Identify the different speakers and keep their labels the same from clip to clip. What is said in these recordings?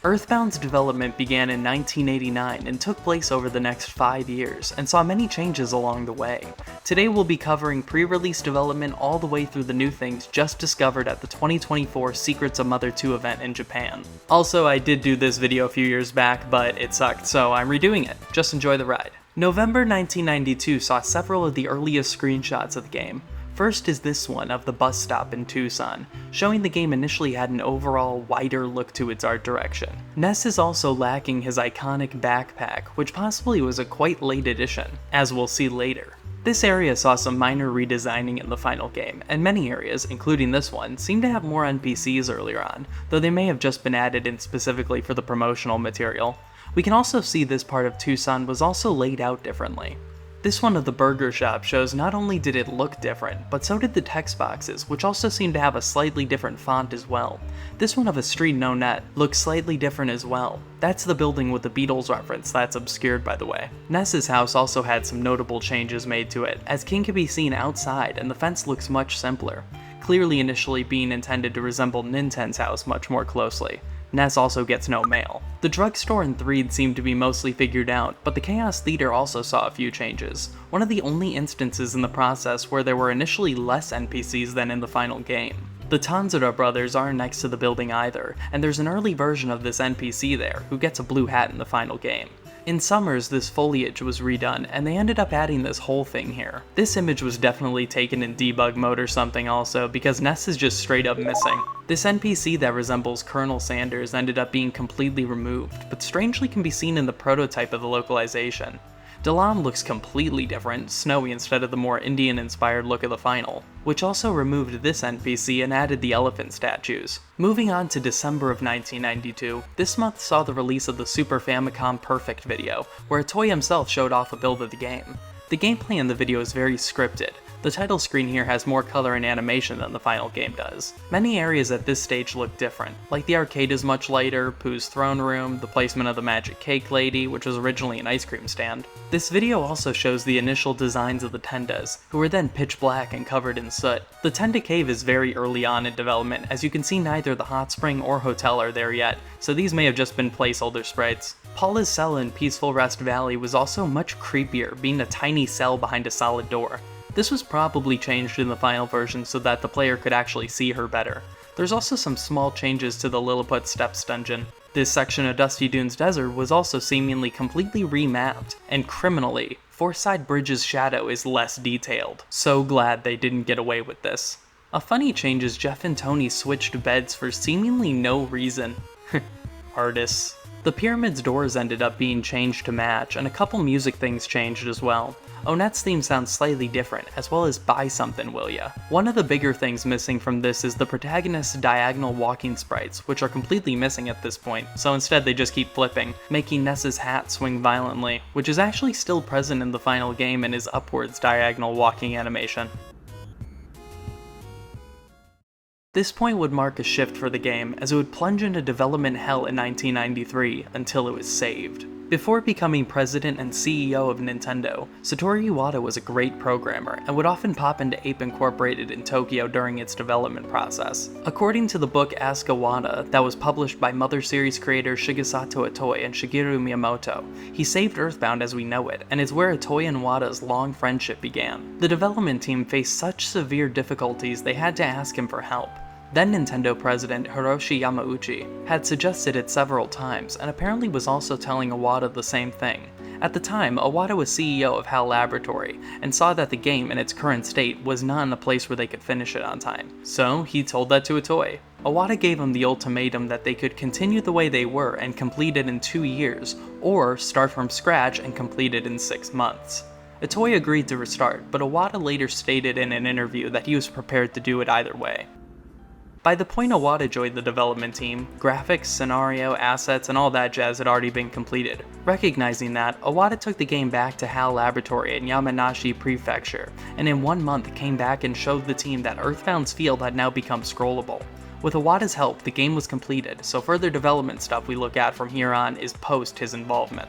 Speaker 1: EarthBound's development began in 1989 and took place over the next 5 years, and saw many changes along the way. Today we'll be covering pre-release development all the way through the new things just discovered at the 2024 Secrets of Mother 2 event in Japan. Also, I did do this video a few years back, but it sucked, so I'm redoing it. Just enjoy the ride. November 1992 saw several of the earliest screenshots of the game. First is this one of the bus stop in Tucson, showing the game initially had an overall wider look to its art direction. Ness is also lacking his iconic backpack, which possibly was a quite late addition, as we'll see later. This area saw some minor redesigning in the final game, and many areas, including this one, seem to have more NPCs earlier on, though they may have just been added in specifically for the promotional material. We can also see this part of Tucson was also laid out differently. This one of the burger shop shows not only did it look different, but so did the text boxes, which also seem to have a slightly different font as well. This one of a street no net looks slightly different as well. That's the building with the Beatles reference that's obscured, by the way. Ness's house also had some notable changes made to it, as King can be seen outside and the fence looks much simpler, clearly initially being intended to resemble Nintendo's house much more closely. Ness also gets no mail. The drugstore and Threed seemed to be mostly figured out, but the Chaos Theater also saw a few changes. One of the only instances in the process where there were initially less NPCs than in the final game. The Tanzura brothers aren't next to the building either, and there's an early version of this NPC there, who gets a blue hat in the final game. In Summers, this foliage was redone, and they ended up adding this whole thing here. This image was definitely taken in debug mode or something also, because Ness is just straight up missing. This NPC that resembles Colonel Sanders ended up being completely removed, but strangely can be seen in the prototype of the localization. Dalam looks completely different, snowy instead of the more Indian-inspired look of the final, which also removed this NPC and added the elephant statues. Moving on to December of 1992, this month saw the release of the Super Famicom Perfect video, where Toy himself showed off a build of the game. The gameplay in the video is very scripted. The title screen here has more color and animation than the final game does. Many areas at this stage look different, like the arcade is much lighter, Pooh's throne room, the placement of the magic cake lady, which was originally an ice cream stand. This video also shows the initial designs of the Tendas, who were then pitch black and covered in soot. The Tenda Cave is very early on in development, as you can see neither the hot spring or hotel are there yet, so these may have just been placeholder sprites. Paula's cell in Peaceful Rest Valley was also much creepier, being a tiny cell behind a solid door. This was probably changed in the final version so that the player could actually see her better. There's also some small changes to the Lilliput Steps dungeon. This section of Dusty Dunes Desert was also seemingly completely remapped, and criminally, Forsyth Bridge's shadow is less detailed. So glad they didn't get away with this. A funny change is Jeff and Tony switched beds for seemingly no reason. Artists. The pyramid's doors ended up being changed to match, and a couple music things changed as well. Onette's theme sounds slightly different, as well as Buy Something Will Ya. One of the bigger things missing from this is the protagonist's diagonal walking sprites, which are completely missing at this point, so instead they just keep flipping, making Ness's hat swing violently, which is actually still present in the final game in his upwards diagonal walking animation. This point would mark a shift for the game, as it would plunge into development hell in 1993 until it was saved. Before becoming president and CEO of Nintendo, Satoru Iwata was a great programmer and would often pop into Ape Incorporated in Tokyo during its development process. According to the book Ask Iwata, that was published by Mother series creators Shigesato Itoi and Shigeru Miyamoto, he saved EarthBound as we know it, and is where Itoi and Iwata's long friendship began. The development team faced such severe difficulties they had to ask him for help. Then Nintendo president Hiroshi Yamauchi had suggested it several times, and apparently was also telling Iwata the same thing. At the time, Iwata was CEO of HAL Laboratory, and saw that the game in its current state was not in a place where they could finish it on time. So he told that to Itoi. Iwata gave him the ultimatum that they could continue the way they were and complete it in 2 years, or start from scratch and complete it in 6 months. Itoi agreed to restart, but Iwata later stated in an interview that he was prepared to do it either way. By the point Iwata joined the development team, graphics, scenario, assets, and all that jazz had already been completed. Recognizing that, Iwata took the game back to HAL Laboratory in Yamanashi Prefecture, and in 1 month came back and showed the team that EarthBound's field had now become scrollable. With Iwata's help, the game was completed, so further development stuff we look at from here on is post his involvement.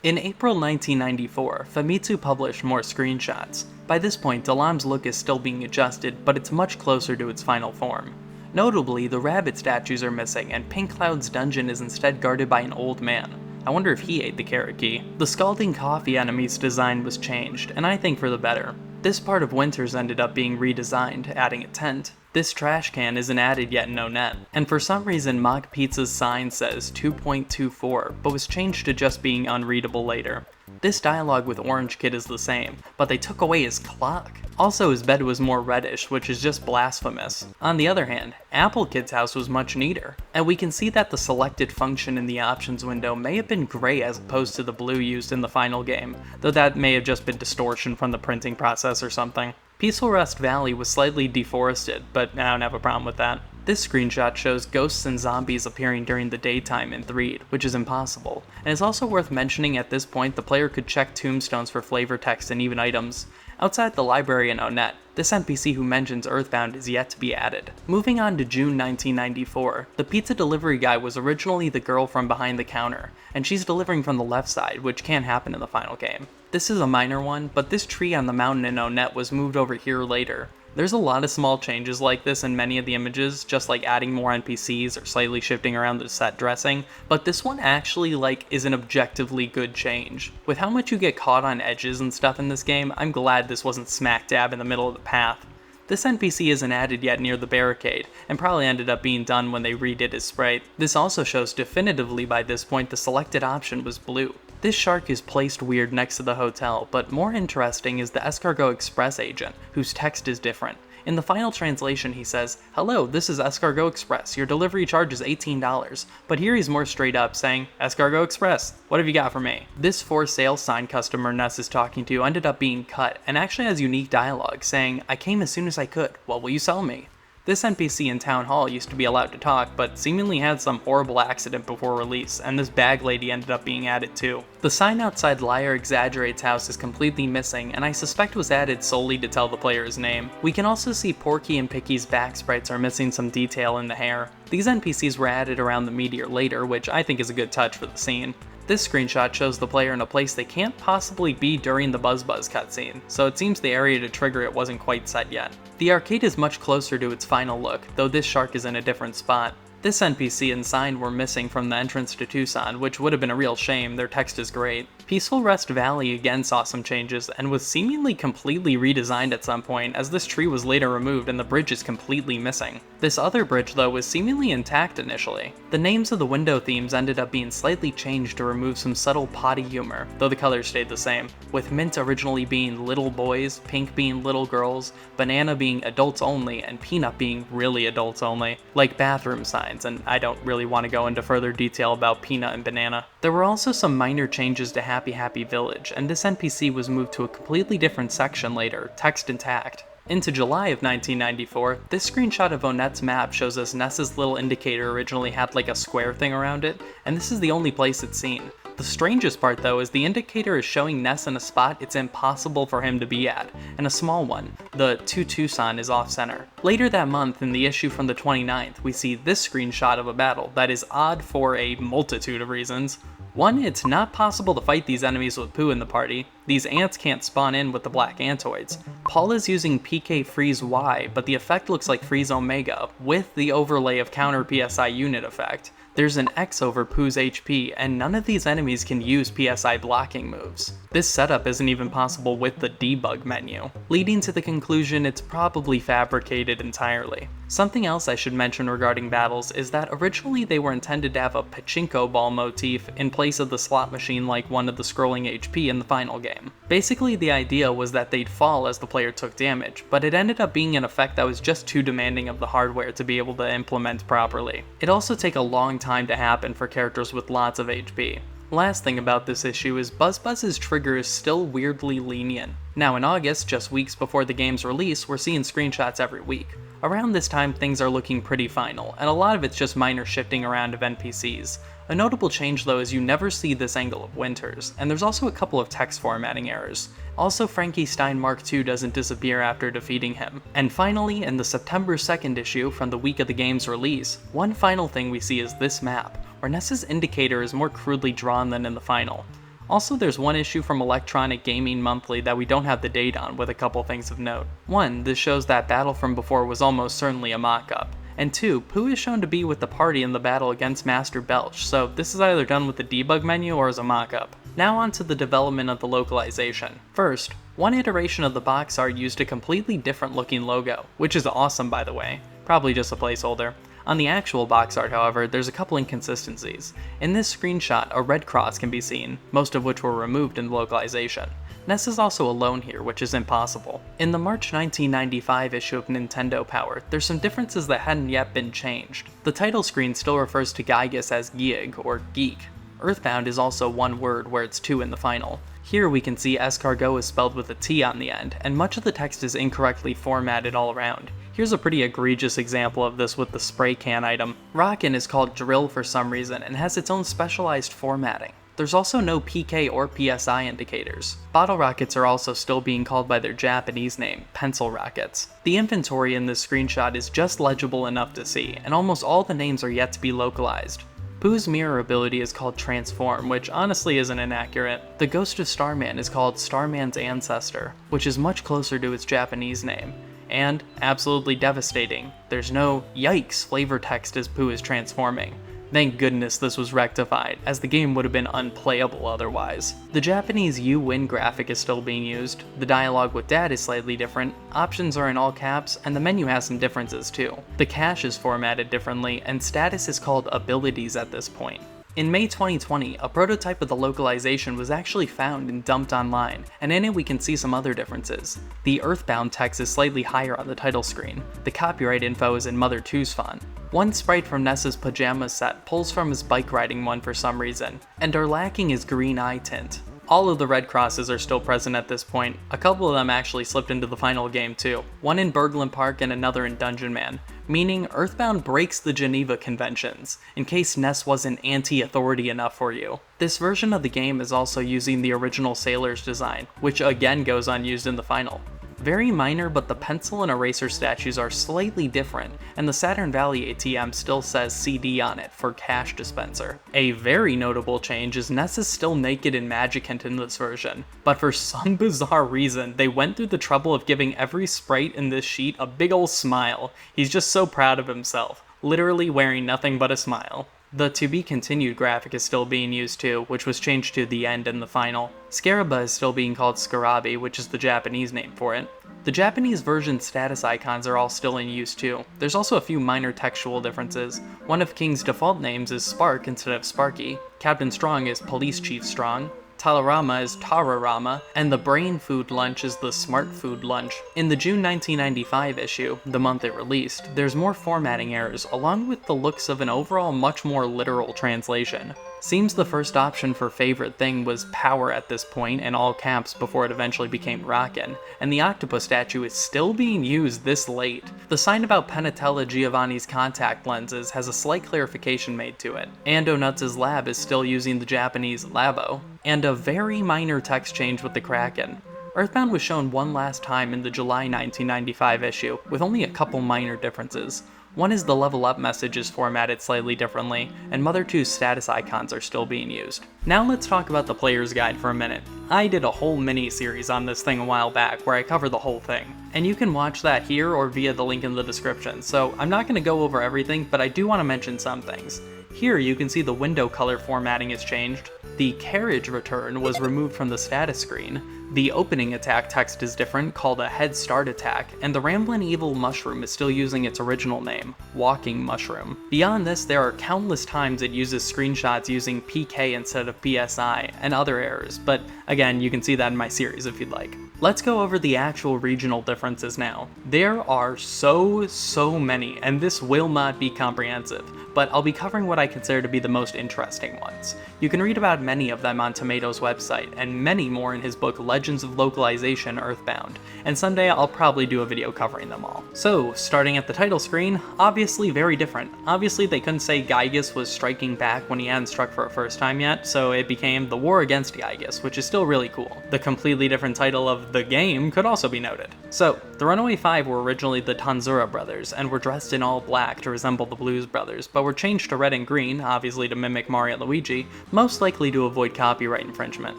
Speaker 1: In April 1994, Famitsu published more screenshots. By this point, Dalam's look is still being adjusted, but it's much closer to its final form. Notably, the rabbit statues are missing, and Pink Cloud's dungeon is instead guarded by an old man. I wonder if he ate the carrot key. The scalding coffee enemy's design was changed, and I think for the better. This part of Winters ended up being redesigned, adding a tent. This trash can isn't added yet in Onet, and for some reason Mock Pizza's sign says 2.24, but was changed to just being unreadable later. This dialogue with Orange Kid is the same, but they took away his clock. Also, his bed was more reddish, which is just blasphemous. On the other hand, Apple Kid's house was much neater, and we can see that the selected function in the options window may have been gray as opposed to the blue used in the final game, though that may have just been distortion from the printing process or something. Peaceful Rest Valley was slightly deforested, but I don't have a problem with that. This screenshot shows ghosts and zombies appearing during the daytime in Threed, which is impossible, and it's also worth mentioning at this point the player could check tombstones for flavor text and even items. Outside the library in Onet, this NPC who mentions EarthBound is yet to be added. Moving on to June 1994, the pizza delivery guy was originally the girl from behind the counter, and she's delivering from the left side, which can't happen in the final game. This is a minor one, but this tree on the mountain in Onet was moved over here later. There's a lot of small changes like this in many of the images, just like adding more NPCs or slightly shifting around the set dressing, but this one actually is an objectively good change. With how much you get caught on edges and stuff in this game, I'm glad this wasn't smack dab in the middle of the path. This NPC isn't added yet near the barricade, and probably ended up being done when they redid his sprite. This also shows definitively by this point the selected option was blue. This shark is placed weird next to the hotel, but more interesting is the Escargot Express agent, whose text is different. In the final translation he says, "Hello, this is Escargot Express, your delivery charge is $18, but here he's more straight up saying, Escargot Express, what have you got for me?" This for sale sign customer Ness is talking to ended up being cut, and actually has unique dialogue saying, "I came as soon as I could, what will you sell me?" This NPC in Town Hall used to be allowed to talk, but seemingly had some horrible accident before release, and this bag lady ended up being added too. The sign outside Liar Exaggerates house is completely missing, and I suspect was added solely to tell the player's name. We can also see Porky and Picky's back sprites are missing some detail in the hair. These NPCs were added around the meteor later, which I think is a good touch for the scene. This screenshot shows the player in a place they can't possibly be during the Buzz cutscene, so it seems the area to trigger it wasn't quite set yet. The arcade is much closer to its final look, though this shark is in a different spot. This NPC and sign were missing from the entrance to Tucson, which would have been a real shame, their text is great. Peaceful Rest Valley again saw some changes, and was seemingly completely redesigned at some point, as this tree was later removed and the bridge is completely missing. This other bridge though was seemingly intact initially. The names of the window themes ended up being slightly changed to remove some subtle potty humor, though the colors stayed the same, with mint originally being little boys, pink being little girls, banana being adults only, and peanut being really adults only, like bathroom signs, and I don't really want to go into further detail about peanut and banana. There were also some minor changes to Happy Happy Village, and this NPC was moved to a completely different section later, text intact. Into July of 1994, this screenshot of Onet's map shows us Ness's little indicator originally had like a square thing around it, and this is the only place it's seen. The strangest part though is the indicator is showing Ness in a spot it's impossible for him to be at, and a small one. The to Tucson is off center. Later that month, in the issue from the 29th, we see this screenshot of a battle that is odd for a multitude of reasons. One, it's not possible to fight these enemies with poo in the party. These ants can't spawn in with the black antoids. Paula's using PK Freeze Y, but the effect looks like Freeze Omega, with the overlay of counter PSI unit effect. There's an X over Poo's HP, and none of these enemies can use PSI blocking moves. This setup isn't even possible with the debug menu, leading to the conclusion it's probably fabricated entirely. Something else I should mention regarding battles is that originally they were intended to have a pachinko ball motif in place of the slot machine like one of the scrolling HP in the final game. Basically the idea was that they'd fall as the player took damage, but it ended up being an effect that was just too demanding of the hardware to be able to implement properly. It'd also take a long time to happen for characters with lots of HP. Last thing about this issue is BuzzBuzz's trigger is still weirdly lenient. Now in August, just weeks before the game's release, we're seeing screenshots every week. Around this time things are looking pretty final, and a lot of it's just minor shifting around of NPCs. A notable change though is you never see this angle of Winters, and there's also a couple of text formatting errors. Also, Frankie Stein Mark II doesn't disappear after defeating him. And finally, in the September 2nd issue from the week of the game's release, one final thing we see is this map, where Ness's indicator is more crudely drawn than in the final. Also, there's one issue from Electronic Gaming Monthly that we don't have the date on, with a couple things of note. One, this shows that battle from before was almost certainly a mock-up, And 2, Pooh is shown to be with the party in the battle against Master Belch, so this is either done with the debug menu or as a mock-up. Now on to the development of the localization. First, one iteration of the box art used a completely different looking logo, which is awesome by the way, probably just a placeholder. On the actual box art, however, there's a couple inconsistencies. In this screenshot, a red cross can be seen, most of which were removed in the localization. Ness is also alone here, which is impossible. In the March 1995 issue of Nintendo Power, there's some differences that hadn't yet been changed. The title screen still refers to Gygus as Gieg, or Geek. EarthBound is also one word where it's 2 in the final. Here we can see escargot is spelled with a T on the end, and much of the text is incorrectly formatted all around. Here's a pretty egregious example of this with the spray can item. Rockin' is called drill for some reason and has its own specialized formatting. There's also no PK or PSI indicators. Bottle rockets are also still being called by their Japanese name, pencil rockets. The inventory in this screenshot is just legible enough to see, and almost all the names are yet to be localized. Pooh's mirror ability is called Transform, which honestly isn't inaccurate. The ghost of Starman is called Starman's Ancestor, which is much closer to its Japanese name. And, absolutely devastating, there's no yikes flavor text as Pooh is transforming. Thank goodness this was rectified, as the game would have been unplayable otherwise. The Japanese "you win" graphic is still being used, the dialogue with Dad is slightly different, options are in all caps, and the menu has some differences too. The cache is formatted differently, and status is called abilities at this point. In May 2020, a prototype of the localization was actually found and dumped online, and in it we can see some other differences. The EarthBound text is slightly higher on the title screen, the copyright info is in Mother 2's font. One sprite from Ness's pajamas set pulls from his bike riding one for some reason, and are lacking his green eye tint. All of the red crosses are still present at this point, a couple of them actually slipped into the final game too, one in Berglund Park and another in Dungeon Man, meaning EarthBound breaks the Geneva Conventions, in case Ness wasn't anti-authority enough for you. This version of the game is also using the original Sailor's design, which again goes unused in the final. Very minor, but the pencil and eraser statues are slightly different, and the Saturn Valley ATM still says CD on it for cash dispenser. A very notable change is Ness is still naked and magicant in this version, but for some bizarre reason, they went through the trouble of giving every sprite in this sheet a big ol' smile. He's just so proud of himself, literally wearing nothing but a smile. The to be continued graphic is still being used too, which was changed to the end in the final. Scaraba is still being called Scarabi, which is the Japanese name for it. The Japanese version status icons are all still in use too. There's also a few minor textual differences. One of King's default names is Spark instead of Sparky, Captain Strong is Police Chief Strong, Talarama is Tararama, and the Brain Food Lunch is the Smart Food Lunch. In the June 1995 issue, the month it released, there's more formatting errors, along with the looks of an overall much more literal translation. Seems the first option for favorite thing was power at this point in all caps before it eventually became rockin', and the octopus statue is still being used this late. The sign about Penatella Giovanni's contact lenses has a slight clarification made to it. Ando Nuts' lab is still using the Japanese labo, and a very minor text change with the Kraken. EarthBound was shown one last time in the July 1995 issue, with only a couple minor differences. One is the level up message is formatted slightly differently, and Mother 2's status icons are still being used. Now let's talk about the player's guide for a minute. I did a whole mini-series on this thing a while back where I covered the whole thing, and you can watch that here or via the link in the description, so I'm not going to go over everything, but I do want to mention some things. Here you can see the window color formatting is changed, the carriage return was removed from the status screen, the opening attack text is different, called a Head Start attack, and the Ramblin' Evil Mushroom is still using its original name, Walking Mushroom. Beyond this, there are countless times it uses screenshots using PK instead of PSI, and other errors, but again, you can see that in my series if you'd like. Let's go over the actual regional differences now. There are so many, and this will not be comprehensive, but I'll be covering what I consider to be the most interesting ones. You can read about many of them on Tomato's website, and many more in his book Legends of Localization EarthBound, and someday I'll probably do a video covering them all. So, starting at the title screen, obviously very different. Obviously they couldn't say Gygus was striking back when he hadn't struck for a first time yet, so it became The War Against Gygus, which is still really cool. The completely different title of the game could also be noted. So, the Runaway Five were originally the Tanzura brothers, and were dressed in all black to resemble the Blues brothers, but were changed to red and green, obviously to mimic Mario and Luigi, most likely to avoid copyright infringement.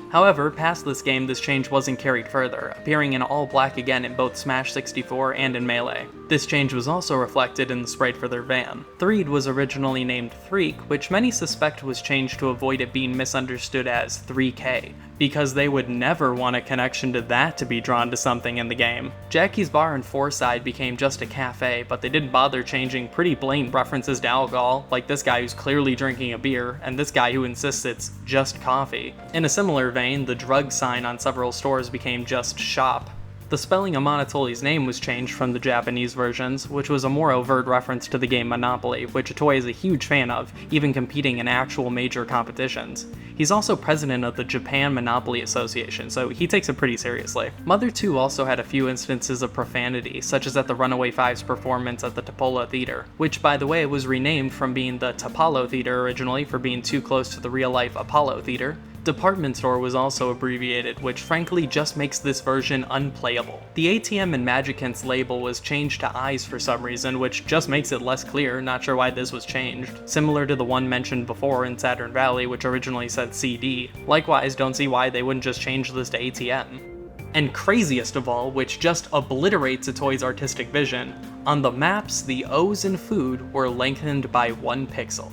Speaker 1: However, past this game this change wasn't carried further, appearing in all black again in both Smash 64 and in Melee. This change was also reflected in the sprite for their van. Threed was originally named Threek, which many suspect was changed to avoid it being misunderstood as 3K, because they would never want a connection to that to be drawn to something in the game. Jackie's Bar in Fourside became just a cafe, but they didn't bother changing pretty blatant references to alcohol, like this guy who's clearly drinking a beer, and this guy who insists it's just coffee. In a similar vein, the drug sign on several stores became just shop. The spelling of Monotoli's name was changed from the Japanese versions, which was a more overt reference to the game Monopoly, which Itoy is a huge fan of, even competing in actual major competitions. He's also president of the Japan Monopoly Association, so he takes it pretty seriously. Mother 2 also had a few instances of profanity, such as at the Runaway Five's performance at the Topola Theater, which by the way was renamed from being the Topolo Theater originally for being too close to the real-life Apollo Theater. Department store was also abbreviated, which frankly just makes this version unplayable. The ATM and Magicant's label was changed to eyes for some reason, which just makes it less clear, not sure why this was changed. Similar to the one mentioned before in Saturn Valley, which originally said CD. Likewise, don't see why they wouldn't just change this to ATM. And craziest of all, which just obliterates Itoy's artistic vision, on the maps the O's in food were lengthened by 1 pixel.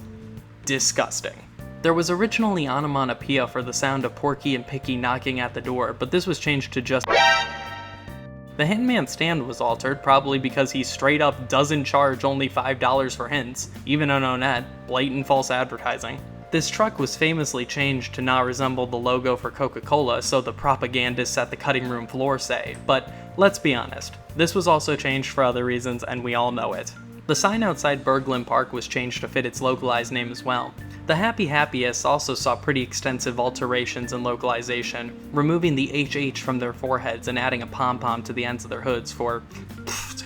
Speaker 1: Disgusting. There was originally onomatopoeia for the sound of Porky and Picky knocking at the door, but this was changed to just The Hitman stand was altered, probably because he straight up doesn't charge only $5 for hints, even on Onet, blatant false advertising. This truck was famously changed to not resemble the logo for Coca-Cola, so the propagandists at the cutting room floor say, but let's be honest, this was also changed for other reasons and we all know it. The sign outside Berglund Park was changed to fit its localized name as well. The Happy Happyists also saw pretty extensive alterations in localization, removing the HH from their foreheads and adding a pom-pom to the ends of their hoods for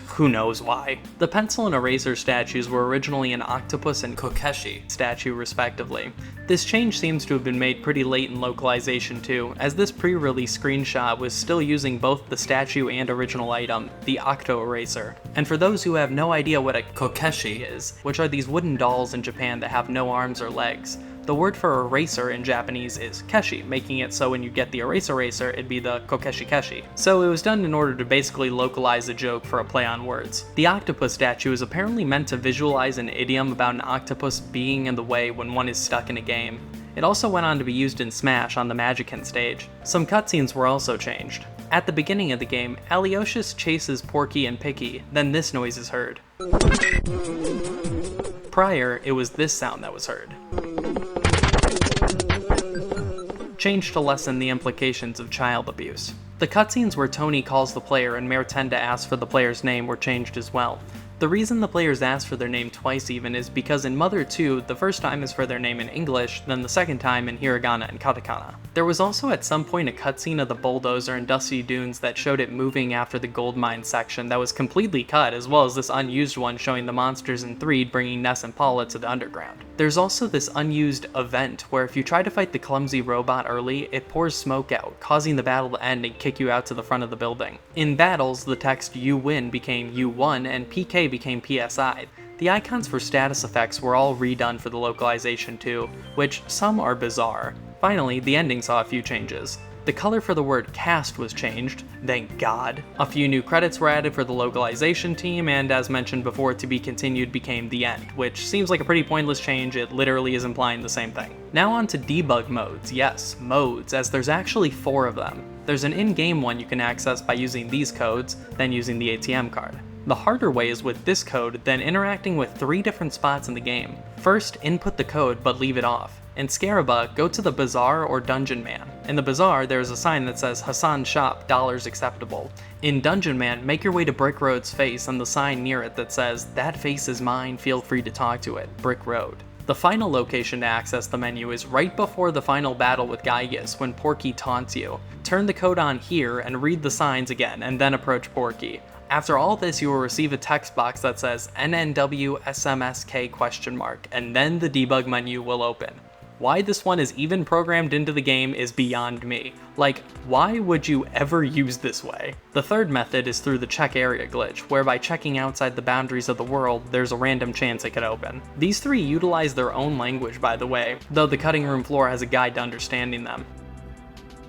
Speaker 1: who knows why. The pencil and eraser statues were originally an octopus and kokeshi statue respectively. This change seems to have been made pretty late in localization too, as this pre-release screenshot was still using both the statue and original item, the octo eraser. And for those who have no idea what a kokeshi is, which are these wooden dolls in Japan that have no arms or legs, the word for eraser in Japanese is keshi, making it so when you get the eraser, it'd be the kokeshi keshi. So it was done in order to basically localize a joke for a play on words. The octopus statue is apparently meant to visualize an idiom about an octopus being in the way when one is stuck in a game. It also went on to be used in Smash on the Magicant stage. Some cutscenes were also changed. At the beginning of the game, Alyoshius chases Porky and Picky, then this noise is heard. Prior, it was this sound that was heard. Changed to lessen the implications of child abuse. The cutscenes where Tony calls the player and Mayor Tenda asks for the player's name were changed as well. The reason the players ask for their name twice even is because in Mother 2, the first time is for their name in English, then the second time in hiragana and katakana. There was also at some point a cutscene of the bulldozer in Dusty Dunes that showed it moving after the gold mine section that was completely cut, as well as this unused one showing the monsters in Threed bringing Ness and Paula to the underground. There's also this unused event where if you try to fight the clumsy robot early, it pours smoke out, causing the battle to end and kick you out to the front of the building. In battles, the text "You win" became "You won" and PK became PSI. The icons for status effects were all redone for the localization too, which some are bizarre. Finally, the ending saw a few changes. The color for the word cast was changed, thank God. A few new credits were added for the localization team, and as mentioned before, to be continued became the end, which seems like a pretty pointless change. It literally is implying the same thing. Now on to debug modes. Yes, modes, as there's actually 4 of them. There's an in-game one you can access by using these codes, then using the ATM card. The harder way is with this code, then interacting with 3 different spots in the game. First, input the code but leave it off. In Scaraba, go to the Bazaar or Dungeon Man. In the Bazaar, there is a sign that says Hassan Shop, dollars acceptable. In Dungeon Man, make your way to Brick Road's face and the sign near it that says, that face is mine, feel free to talk to it, Brick Road. The final location to access the menu is right before the final battle with Gygus when Porky taunts you. Turn the code on here and read the signs again and then approach Porky. After all this, you will receive a text box that says NNW SMSK ? And then the debug menu will open. Why this one is even programmed into the game is beyond me. Like, why would you ever use this way? The third method is through the check area glitch, where by checking outside the boundaries of the world, there's a random chance it could open. These 3 utilize their own language, by the way, though the cutting room floor has a guide to understanding them.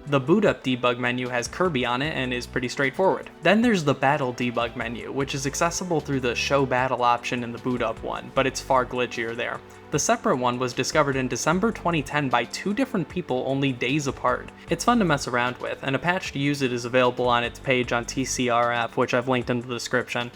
Speaker 1: The boot up debug menu has Kirby on it and is pretty straightforward. Then there's the battle debug menu, which is accessible through the show battle option in the boot up one, but it's far glitchier there. The separate one was discovered in December 2010 by 2 different people only days apart. It's fun to mess around with, and a patch to use it is available on its page on TCRF, which I've linked in the description.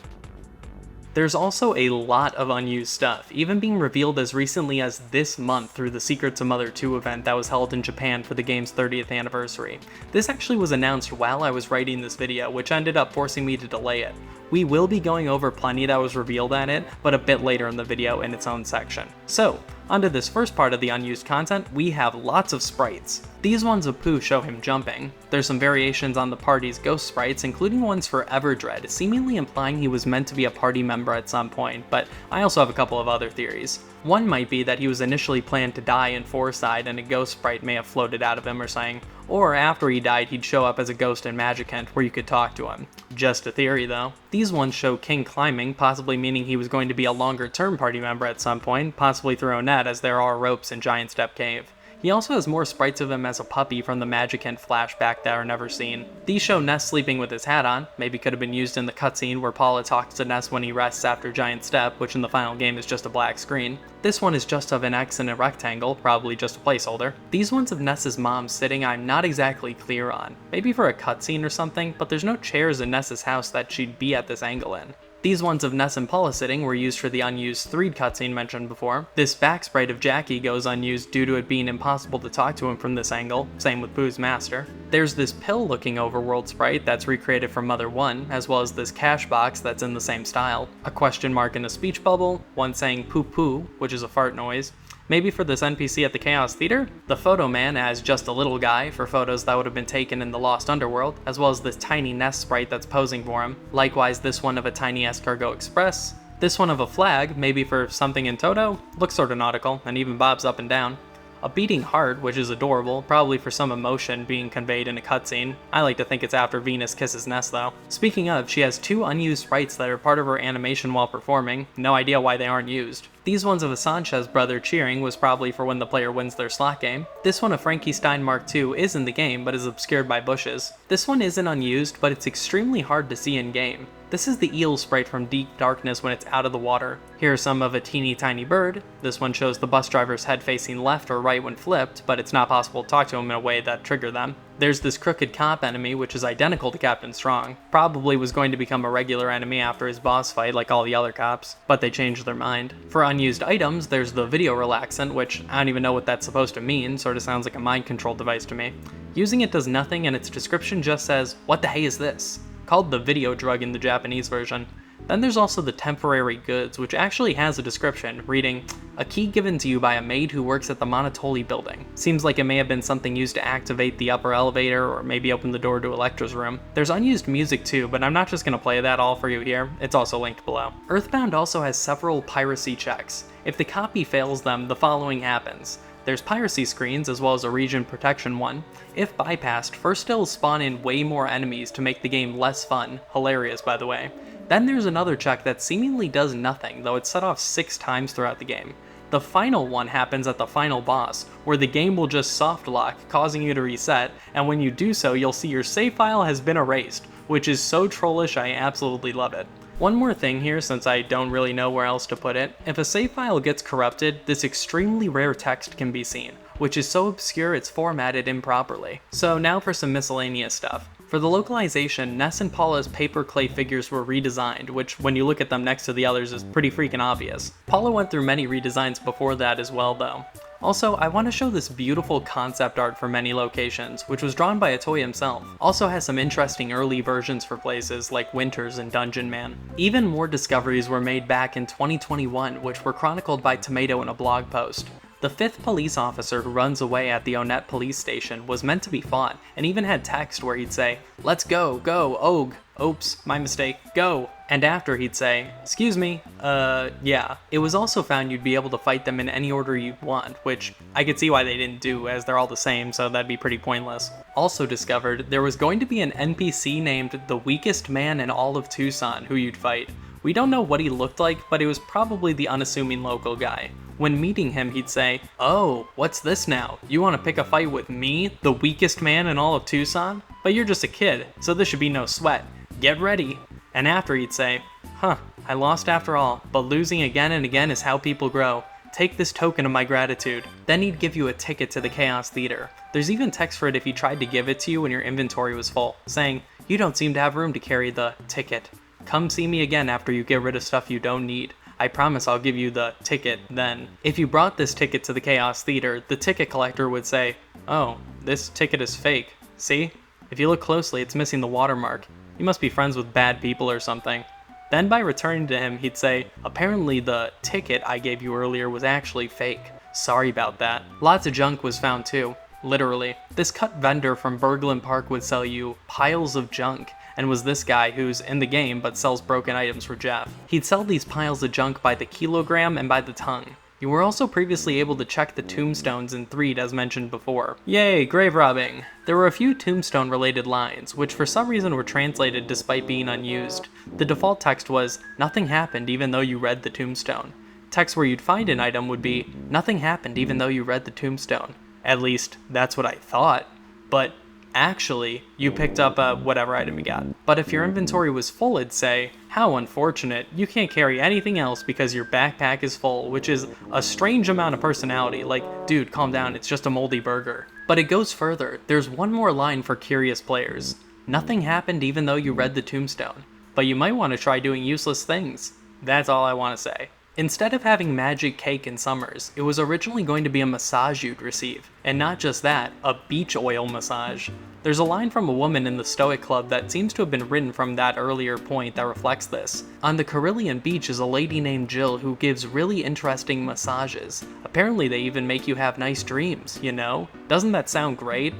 Speaker 1: There's also a lot of unused stuff, even being revealed as recently as this month through the Secrets of Mother 2 event that was held in Japan for the game's 30th anniversary. This actually was announced while I was writing this video, which ended up forcing me to delay it. We will be going over plenty that was revealed at it, but a bit later in the video in its own section. So, onto this first part of the unused content, we have lots of sprites. These ones of Pooh show him jumping. There's some variations on the party's ghost sprites, including ones for Everdread, seemingly implying he was meant to be a party member at some point, but I also have a couple of other theories. One might be that he was initially planned to die in Foreside and a ghost sprite may have floated out of him or something, or after he died he'd show up as a ghost in Magicant where you could talk to him. Just a theory though. These ones show King climbing, possibly meaning he was going to be a longer term party member at some point, possibly through Onett as there are ropes in Giant Step Cave. He also has more sprites of him as a puppy from the Magicant flashback that are never seen. These show Ness sleeping with his hat on, maybe could have been used in the cutscene where Paula talks to Ness when he rests after Giant Step, which in the final game is just a black screen. This one is just of an X and a rectangle, probably just a placeholder. These ones of Ness's mom sitting I'm not exactly clear on, maybe for a cutscene or something, but there's no chairs in Ness's house that she'd be at this angle in. These ones of Ness and Paula sitting were used for the unused Threed cutscene mentioned before. This back sprite of Jackie goes unused due to it being impossible to talk to him from this angle, same with Boo's master. There's this pill looking overworld sprite that's recreated from Mother 1, as well as this cash box that's in the same style. A question mark in a speech bubble, one saying poo poo, which is a fart noise. Maybe for this NPC at the Chaos Theater? The Photo Man as just a little guy for photos that would have been taken in the Lost Underworld, as well as this tiny Ness sprite that's posing for him. Likewise this one of a tiny Escargot Express. This one of a flag, maybe for something in Toto, looks sorta nautical, and even bobs up and down. A beating heart, which is adorable, probably for some emotion being conveyed in a cutscene. I like to think it's after Venus kisses Ness though. Speaking of, she has 2 unused sprites that are part of her animation while performing, no idea why they aren't used. These ones of a Sanchez brother cheering was probably for when the player wins their slot game. This one of Frankie Stein Mark II is in the game, but is obscured by bushes. This one isn't unused, but it's extremely hard to see in game. This is the eel sprite from Deep Darkness when it's out of the water. Here are some of a teeny tiny bird. This one shows the bus driver's head facing left or right when flipped, but it's not possible to talk to him in a way that trigger them. There's this crooked cop enemy, which is identical to Captain Strong. Probably was going to become a regular enemy after his boss fight like all the other cops, but they changed their mind. For unused items, there's the video relaxant, which I don't even know what that's supposed to mean, sorta sounds like a mind control device to me. Using it does nothing and its description just says, "What the hey is this?" Called the video drug in the Japanese version. Then there's also the temporary goods, which actually has a description, reading, "A key given to you by a maid who works at the Monotoli building." Seems like it may have been something used to activate the upper elevator or maybe open the door to Electra's room. There's unused music too, but I'm not just gonna play that all for you here, it's also linked below. EarthBound also has several piracy checks. If the copy fails them, the following happens. There's piracy screens as well as a region protection one. If bypassed, first it'll spawn in way more enemies to make the game less fun, hilarious by the way. Then there's another check that seemingly does nothing, though it's set off 6 times throughout the game. The final one happens at the final boss, where the game will just soft lock, causing you to reset, and when you do so you'll see your save file has been erased, which is so trollish I absolutely love it. One more thing here, since I don't really know where else to put it. If a save file gets corrupted, this extremely rare text can be seen, which is so obscure it's formatted improperly. So now for some miscellaneous stuff. For the localization, Ness and Paula's paper clay figures were redesigned, which when you look at them next to the others is pretty freaking obvious. Paula went through many redesigns before that as well though. Also, I want to show this beautiful concept art for many locations, which was drawn by Atoy himself. Also has some interesting early versions for places like Winters and Dungeon Man. Even more discoveries were made back in 2021, which were chronicled by Tomato in a blog post. The 5th police officer who runs away at the Onett police station was meant to be fought, and even had text where he'd say, "Let's go, Og, oops, my mistake, go." And after he'd say, "Excuse me, yeah." It was also found you'd be able to fight them in any order you'd want, which I could see why they didn't do, as they're all the same, so that'd be pretty pointless. Also discovered, there was going to be an NPC named the weakest man in all of Tucson who you'd fight. We don't know what he looked like, but he was probably the unassuming local guy. When meeting him, he'd say, "Oh, what's this now? You want to pick a fight with me, the weakest man in all of Tucson? But you're just a kid, so this should be no sweat. Get ready." And after he'd say, "Huh, I lost after all, but losing again and again is how people grow. Take this token of my gratitude." Then he'd give you a ticket to the Chaos Theater. There's even text for it if he tried to give it to you when your inventory was full, saying, "You don't seem to have room to carry the ticket. Come see me again after you get rid of stuff you don't need. I promise I'll give you the ticket then." If you brought this ticket to the Chaos Theater, the ticket collector would say, "Oh, this ticket is fake. See? If you look closely, it's missing the watermark. You must be friends with bad people or something." Then by returning to him, he'd say, "Apparently the ticket I gave you earlier was actually fake. Sorry about that." Lots of junk was found too. Literally. This cut vendor from Berglund Park would sell you piles of junk, and was this guy who's in the game but sells broken items for Jeff. He'd sell these piles of junk by the kilogram and by the ton. You were also previously able to check the tombstones in Threed as mentioned before. Yay, grave robbing! There were a few tombstone related lines, which for some reason were translated despite being unused. The default text was, "Nothing happened even though you read the tombstone." Text where you'd find an item would be, "Nothing happened even though you read the tombstone." At least, that's what I thought. But actually, you picked up whatever item you got. But if your inventory was full, it'd say, "How unfortunate, you can't carry anything else because your backpack is full," which is a strange amount of personality. Like, dude, calm down, it's just a moldy burger. But it goes further. There's one more line for curious players. "Nothing happened even though you read the tombstone. But you might want to try doing useless things." That's all I want to say. Instead of having magic cake in summers, it was originally going to be a massage you'd receive. And not just that, a beach oil massage. There's a line from a woman in the Stoic Club that seems to have been written from that earlier point that reflects this. On the Carillion beach is a lady named Jill who gives really interesting massages. Apparently they even make you have nice dreams, you know? Doesn't that sound great?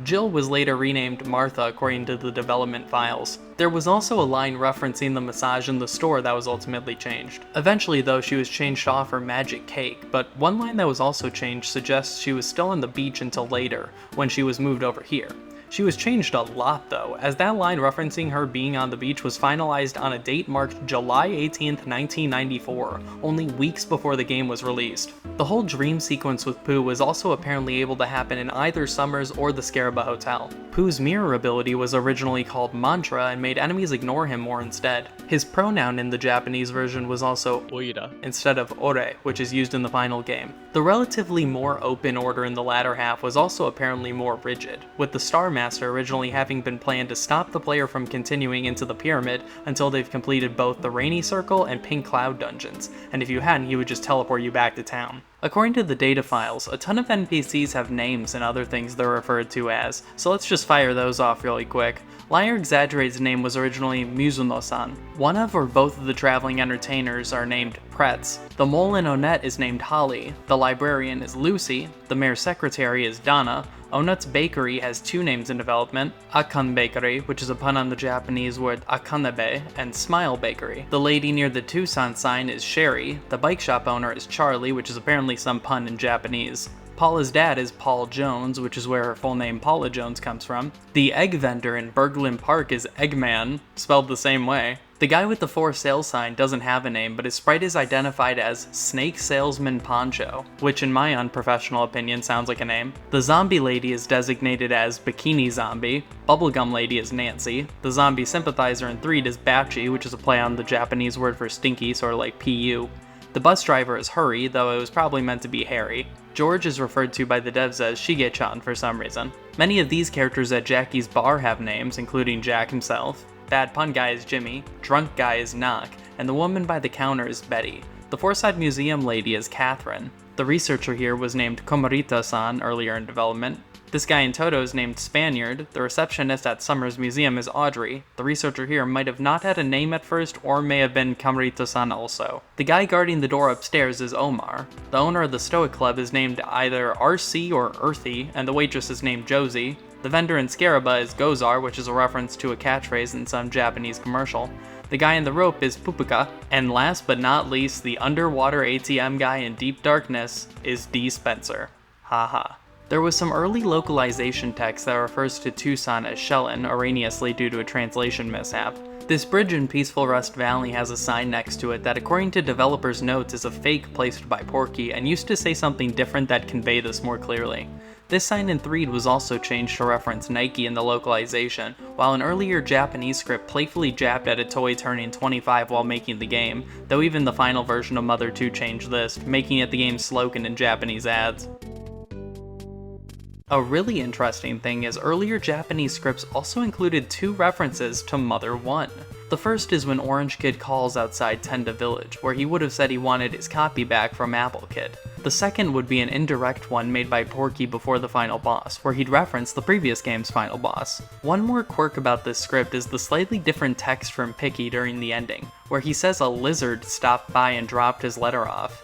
Speaker 1: Jill was later renamed Martha according to the development files. There was also a line referencing the massage in the store that was ultimately changed. Eventually though, she was changed off her magic cake, but one line that was also changed suggests she was still on the beach until later, when she was moved over here. She was changed a lot though, as that line referencing her being on the beach was finalized on a date marked July 18th, 1994, only weeks before the game was released. The whole dream sequence with Pooh was also apparently able to happen in either Summers or the Scaraba Hotel. Pooh's mirror ability was originally called Mantra and made enemies ignore him more instead. His pronoun in the Japanese version was also oira, instead of ore, which is used in the final game. The relatively more open order in the latter half was also apparently more rigid, with the Star Master originally having been planned to stop the player from continuing into the pyramid until they've completed both the Rainy Circle and Pink Cloud dungeons, and if you hadn't, he would just teleport you back to town. According to the data files, a ton of NPCs have names and other things they're referred to as, so let's just fire those off really quick. Liar Exaggerated's name was originally Mizuno-san. One of or both of the traveling entertainers are named Pretz. The mole in Onett is named Holly, the librarian is Lucy, the mayor's secretary is Donna, Onett's bakery has two names in development, Akan Bakery, which is a pun on the Japanese word akanebe, and Smile Bakery. The lady near the Tucson sign is Sherry, the bike shop owner is Charlie, which is apparently some pun in Japanese. Paula's dad is Paul Jones, which is where her full name Paula Jones comes from. The egg vendor in Berglund Park is Eggman, spelled the same way. The guy with the for sale sign doesn't have a name, but his sprite is identified as Snake Salesman Poncho, which in my unprofessional opinion sounds like a name. The zombie lady is designated as Bikini Zombie, Bubblegum Lady is Nancy, the zombie sympathizer in Threed is Bachi, which is a play on the Japanese word for stinky, sort of like PU. The bus driver is Hurry, though it was probably meant to be Harry. George is referred to by the devs as Shige-chan for some reason. Many of these characters at Jackie's bar have names, including Jack himself. Bad Pun Guy is Jimmy, Drunk Guy is Knock, and the woman by the counter is Betty. The Forside Museum lady is Catherine. The researcher here was named Komorita-san earlier in development. This guy in Toto is named Spaniard. The receptionist at Summers Museum is Audrey. The researcher here might have not had a name at first, or may have been Komorita-san also. The guy guarding the door upstairs is Omar. The owner of the Stoic Club is named either RC or Earthy, and the waitress is named Josie. The vendor in Scaraba is Gozar, which is a reference to a catchphrase in some Japanese commercial. The guy in the rope is Pupuka, and last but not least, the underwater ATM guy in Deep Darkness is D. Spencer. Haha. There was some early localization text that refers to Tucson as Shellin, erroneously due to a translation mishap. This bridge in Peaceful Rest Valley has a sign next to it that, according to developers' notes, is a fake placed by Porky and used to say something different that convey this more clearly. This sign in Threed was also changed to reference Nike in the localization, while an earlier Japanese script playfully jabbed at a toy turning 25 while making the game, though even the final version of Mother 2 changed this, making it the game's slogan in Japanese ads. A really interesting thing is earlier Japanese scripts also included 2 references to Mother 1. The first is when Orange Kid calls outside Tenda Village, where he would have said he wanted his copy back from Apple Kid. The second would be an indirect one made by Porky before the final boss, where he'd reference the previous game's final boss. One more quirk about this script is the slightly different text from Picky during the ending, where he says a lizard stopped by and dropped his letter off.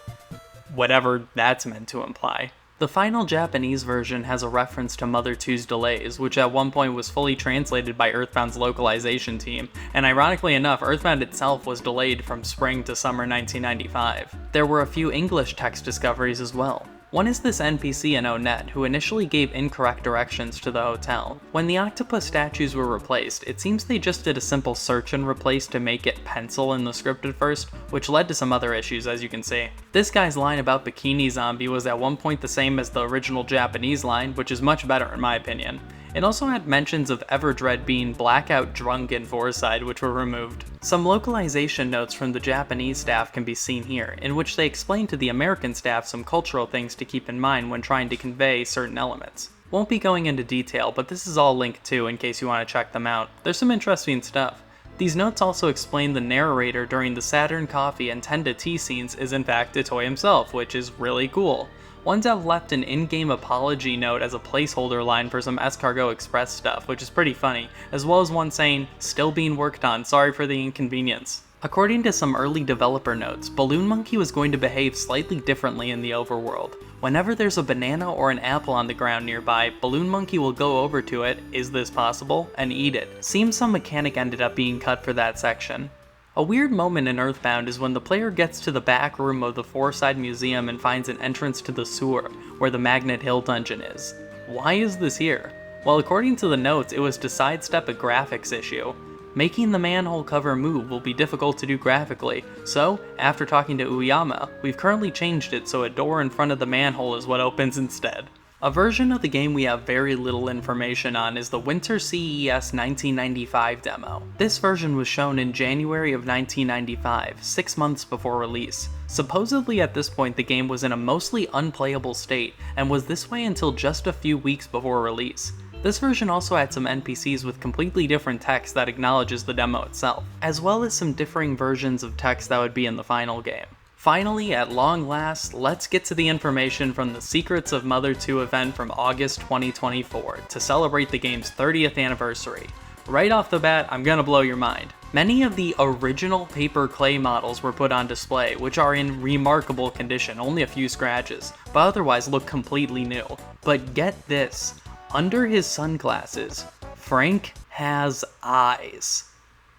Speaker 1: Whatever that's meant to imply. The final Japanese version has a reference to Mother 2's delays, which at one point was fully translated by EarthBound's localization team, and ironically enough, EarthBound itself was delayed from spring to summer 1995. There were a few English text discoveries as well. One is this NPC in ONET who initially gave incorrect directions to the hotel. When the octopus statues were replaced, it seems they just did a simple search and replace to make it pencil in the script at first, which led to some other issues, as you can see. This guy's line about Bikini Zombie was at one point the same as the original Japanese line, which is much better in my opinion. It also had mentions of Everdread being blackout drunk in Foreside, which were removed. Some localization notes from the Japanese staff can be seen here, in which they explain to the American staff some cultural things to keep in mind when trying to convey certain elements. Won't be going into detail, but this is all linked too in case you want to check them out. There's some interesting stuff. These notes also explain the narrator during the Saturn Coffee and Tenda Tea scenes is in fact Itoy himself, which is really cool. Ones have left an in-game apology note as a placeholder line for some Escargot Express stuff, which is pretty funny, as well as one saying, "Still being worked on, sorry for the inconvenience." According to some early developer notes, Balloon Monkey was going to behave slightly differently in the overworld. Whenever there's a banana or an apple on the ground nearby, Balloon Monkey will go over to it, is this possible, and eat it. Seems some mechanic ended up being cut for that section. A weird moment in EarthBound is when the player gets to the back room of the Foreside Museum and finds an entrance to the sewer, where the Magnet Hill dungeon is. Why is this here? Well, according to the notes, it was to sidestep a graphics issue. Making the manhole cover move will be difficult to do graphically, so, after talking to Uyama, we've currently changed it so a door in front of the manhole is what opens instead. A version of the game we have very little information on is the Winter CES 1995 demo. This version was shown in January of 1995, 6 months before release. Supposedly at this point the game was in a mostly unplayable state, and was this way until just a few weeks before release. This version also had some NPCs with completely different text that acknowledges the demo itself, as well as some differing versions of text that would be in the final game. Finally, at long last, let's get to the information from the Secrets of Mother 2 event from August 2024 to celebrate the game's 30th anniversary. Right off the bat, I'm gonna blow your mind. Many of the original paper clay models were put on display, which are in remarkable condition, only a few scratches, but otherwise look completely new. But get this, under his sunglasses, Frank has eyes.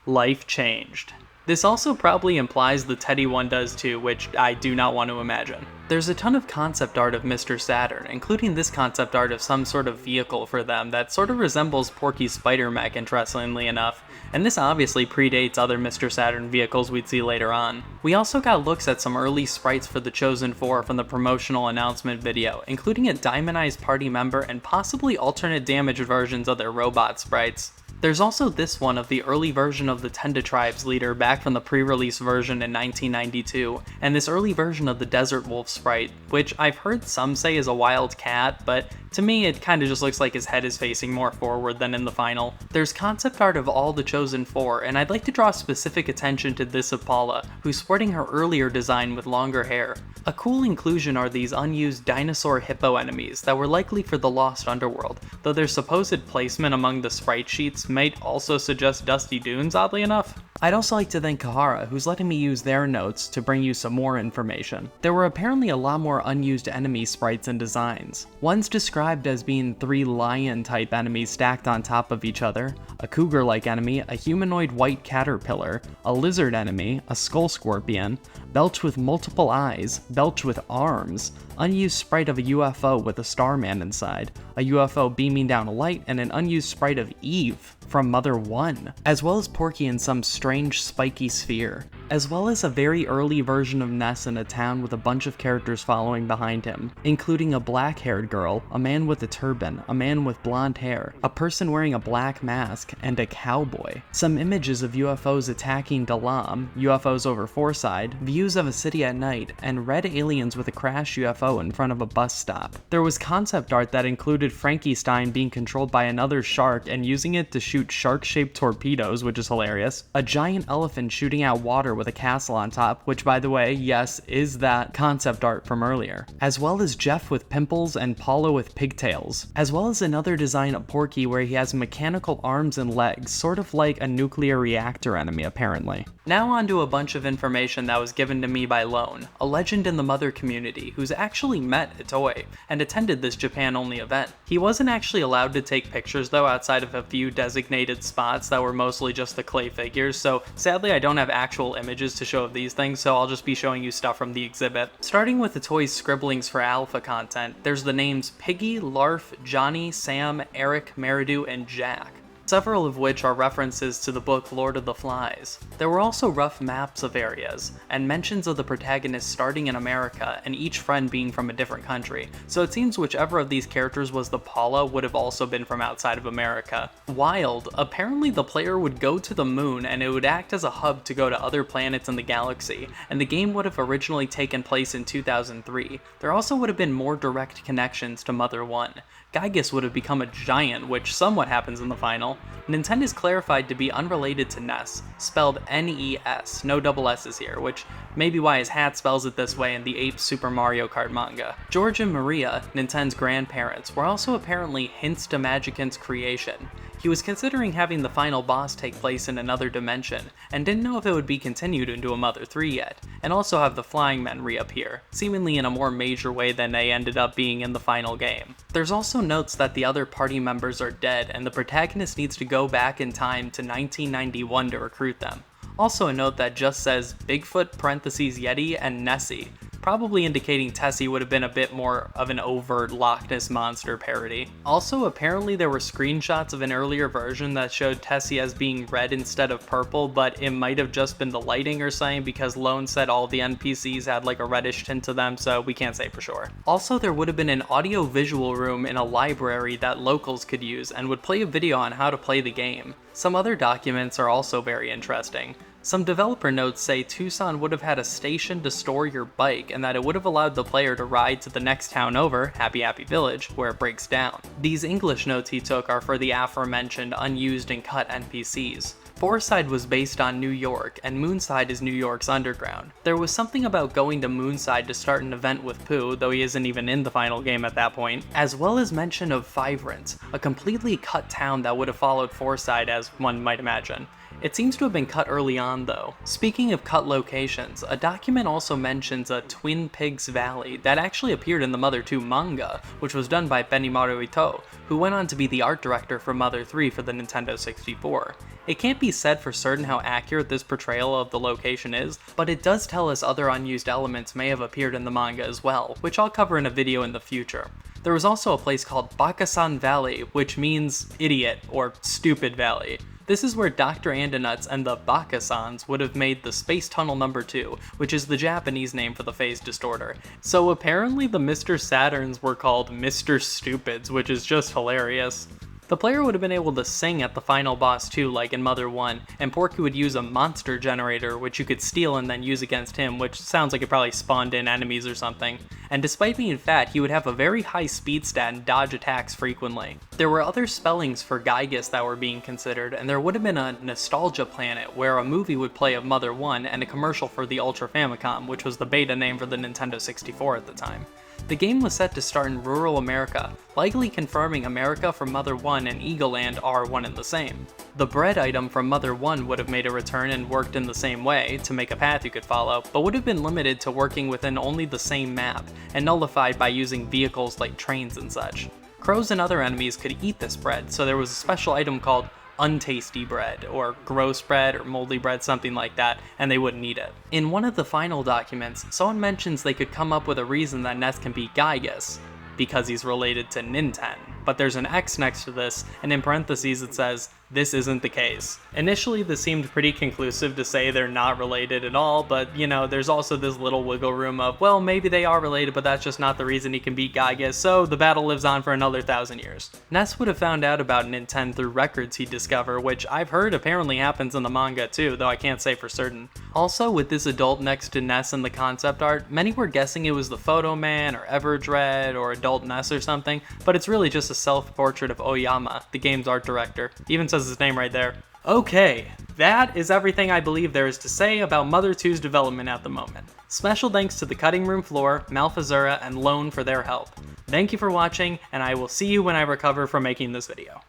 Speaker 1: Life changed. This also probably implies the Teddy one does too, which I do not want to imagine. There's a ton of concept art of Mr. Saturn, including this concept art of some sort of vehicle for them that sort of resembles Porky's Spider Mech, interestingly enough, and this obviously predates other Mr. Saturn vehicles we'd see later on. We also got looks at some early sprites for the Chosen 4 from the promotional announcement video, including a diamondized party member and possibly alternate damaged versions of their robot sprites. There's also this one of the early version of the Tenda Tribe's leader back from the pre-release version in 1992, and this early version of the Desert Wolf sprite, which I've heard some say is a wild cat, but to me it kinda just looks like his head is facing more forward than in the final. There's concept art of all the Chosen 4, and I'd like to draw specific attention to this of Paula, who's sporting her earlier design with longer hair. A cool inclusion are these unused dinosaur hippo enemies that were likely for the Lost Underworld, though their supposed placement among the sprite sheets might also suggest Dusty Dunes, oddly enough. I'd also like to thank Kahara, who's letting me use their notes to bring you some more information. There were apparently a lot more unused enemy sprites and designs. One's described as being 3 lion-type enemies stacked on top of each other, a cougar-like enemy, a humanoid white caterpillar, a lizard enemy, a skull scorpion, Belch with multiple eyes, Belch with arms, unused sprite of a UFO with a Starman inside, a UFO beaming down a light, and an unused sprite of Eve from Mother 1, as well as Porky in some strange spiky sphere, as well as a very early version of Ness in a town with a bunch of characters following behind him, including a black-haired girl, a man with a turban, a man with blonde hair, a person wearing a black mask, and a cowboy. Some images of UFOs attacking Dalam, UFOs over Fourside, views of a city at night, and red aliens with a crashed UFO in front of a bus stop. There was concept art that included Frankenstein being controlled by another shark and using it to shoot shark-shaped torpedoes, which is hilarious, a giant elephant shooting out water with a castle on top, which by the way, yes, is that concept art from earlier, as well as Jeff with pimples and Paula with pigtails, as well as another design of Porky where he has mechanical arms and legs, sort of like a nuclear reactor enemy apparently. Now on to a bunch of information that was given to me by Lone, a legend in the Mother community who's actually met Itoi and attended this Japan-only event. He wasn't actually allowed to take pictures though outside of a few designated spots that were mostly just the clay figures, so sadly I don't have actual images to show of these things, so I'll just be showing you stuff from the exhibit. Starting with Itoi's scribblings for alpha content, there's the names Piggy, Larf, Johnny, Sam, Eric, Meridu, and Jack, several of which are references to the book Lord of the Flies. There were also rough maps of areas, and mentions of the protagonists starting in America and each friend being from a different country, so it seems whichever of these characters was the Paula would have also been from outside of America. Wild, apparently the player would go to the moon and it would act as a hub to go to other planets in the galaxy, and the game would have originally taken place in 2003. There also would have been more direct connections to Mother 1. Gygus would have become a giant, which somewhat happens in the final. Nintendo is clarified to be unrelated to Ness, spelled N-E-S, no double S's here, which may be why his hat spells it this way in the Ape Super Mario Kart manga. George and Maria, Nintendo's grandparents, were also apparently hints to Magicant's creation. He was considering having the final boss take place in another dimension, and didn't know if it would be continued into a Mother 3 yet, and also have the Flying Men reappear, seemingly in a more major way than they ended up being in the final game. There's also notes that the other party members are dead, and the protagonist needs to go back in time to 1991 to recruit them. Also a note that just says Bigfoot parentheses Yeti and Nessie, probably indicating Tessie would have been a bit more of an overt Loch Ness Monster parody. Also, apparently there were screenshots of an earlier version that showed Tessie as being red instead of purple, but it might have just been the lighting or something because Lone said all the NPCs had like a reddish tint to them, so we can't say for sure. Also, there would have been an audio-visual room in a library that locals could use and would play a video on how to play the game. Some other documents are also very interesting. Some developer notes say Tucson would have had a station to store your bike and that it would have allowed the player to ride to the next town over, Happy Happy Village, where it breaks down. These English notes he took are for the aforementioned unused and cut NPCs. Fourside was based on New York, and Moonside is New York's underground. There was something about going to Moonside to start an event with Pooh, though he isn't even in the final game at that point, as well as mention of Fivrant, a completely cut town that would have followed Fourside as one might imagine. It seems to have been cut early on though. Speaking of cut locations, a document also mentions a Twin Pigs Valley that actually appeared in the Mother 2 manga, which was done by Benimaru Ito, who went on to be the art director for Mother 3 for the Nintendo 64. It can't be said for certain how accurate this portrayal of the location is, but it does tell us other unused elements may have appeared in the manga as well, which I'll cover in a video in the future. There was also a place called Bakasan Valley, which means idiot or stupid valley. This is where Dr. Andonuts and the Bakasans would have made the Space Tunnel No. 2, which is the Japanese name for the phase distorter. So apparently the Mr. Saturns were called Mr. Stupids, which is just hilarious. The player would have been able to sing at the final boss too, like in Mother 1, and Porky would use a monster generator which you could steal and then use against him, which sounds like it probably spawned in enemies or something. And despite being fat, he would have a very high speed stat and dodge attacks frequently. There were other spellings for Gygus that were being considered, and there would have been a Nostalgia Planet where a movie would play of Mother 1 and a commercial for the Ultra Famicom, which was the beta name for the Nintendo 64 at the time. The game was set to start in rural America, likely confirming America from Mother 1 and Eagle Land are one and the same. The bread item from Mother 1 would have made a return and worked in the same way, to make a path you could follow, but would have been limited to working within only the same map, and nullified by using vehicles like trains and such. Crows and other enemies could eat this bread, so there was a special item called untasty bread, or gross bread, or moldy bread, something like that, and they wouldn't eat it. In one of the final documents, someone mentions they could come up with a reason that Ness can beat Gygus, because he's related to Ninten, but there's an X next to this, and in parentheses it says, this isn't the case. Initially this seemed pretty conclusive to say they're not related at all, but you know, there's also this little wiggle room of, well, maybe they are related, but that's just not the reason he can beat Gygus, so the battle lives on for another 1,000 years. Ness would have found out about Ninten through records he'd discover, which I've heard apparently happens in the manga too, though I can't say for certain. Also, with this adult next to Ness in the concept art, many were guessing it was the Photo Man, or Everdread, or Adult Ness or something, but it's really just a self-portrait of Oyama, the game's art director. Even says his name right there. Okay, that is everything I believe there is to say about Mother 2's development at the moment. Special thanks to the Cutting Room Floor, Malfazura, and Lone for their help. Thank you for watching, and I will see you when I recover from making this video.